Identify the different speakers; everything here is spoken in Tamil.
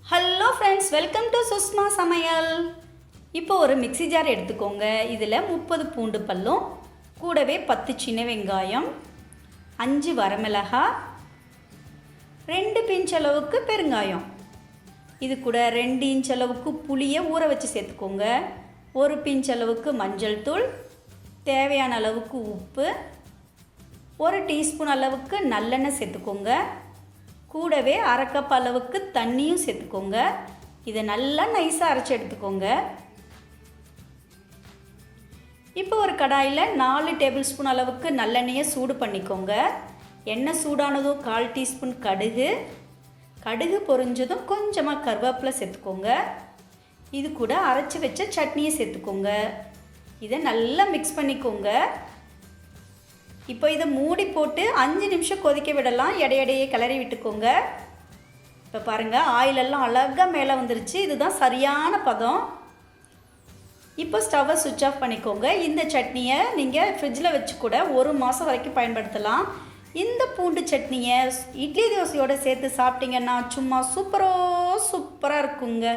Speaker 1: Hello friends, welcome to Sushma சமையல். இப்போ ஒரு மிக்ஸி ஜார் எடுத்துக்கோங்க. இதில் 30 பூண்டு பல்லும், கூடவே 10 சின்ன வெங்காயம், 5 வரமிளகாய், 2 பிஞ்ச் அளவுக்கு பெருங்காயம், இது கூட 2 இன்ச் அளவுக்கு புளியை ஊற வச்சு சேர்த்துக்கோங்க. 1 பிஞ்ச் அளவுக்கு மஞ்சள் தூள், தேவையான அளவுக்கு உப்பு, 1 டீஸ்பூன் அளவுக்கு நல்லெண்ணெய் சேர்த்துக்கோங்க. கூடவே 1/2 கப் அளவுக்கு தண்ணியும் சேர்த்துக்கோங்க. இதை நல்லா நைஸாக அரைச்சி எடுத்துக்கோங்க. இப்போ ஒரு கடாயில் 4 டேபிள் ஸ்பூன் அளவுக்கு நல்லெண்ணெயை சூடு பண்ணிக்கோங்க. எண்ணெய் சூடானதும் 1/4 டீஸ்பூன் கடுகு பொரிஞ்சதும் கொஞ்சமாக கருவேப்பிலை சேர்த்துக்கோங்க. இது கூட அரைச்சி வச்ச சட்னியை சேர்த்துக்கோங்க. இதை நல்லா மிக்ஸ் பண்ணிக்கோங்க. இப்போ இதை மூடி போட்டு 5 நிமிஷம் கொதிக்க விடலாம். இடையிடையே கிளறி விட்டுக்கோங்க. இப்போ பாருங்கள், ஆயிலெல்லாம் அழகாக மேலே வந்துருச்சு. இதுதான் சரியான பதம். இப்போ ஸ்டவ்வை சுவிட்ச் ஆஃப் பண்ணிக்கோங்க. இந்த சட்னியை நீங்கள் ஃப்ரிட்ஜில் வச்சு கூட 1 மாதம் வரைக்கும் பயன்படுத்தலாம். இந்த பூண்டு சட்னியை இட்லி தோசையோடு சேர்த்து சாப்பிட்டீங்கன்னா சும்மா சூப்பராக இருக்குங்க.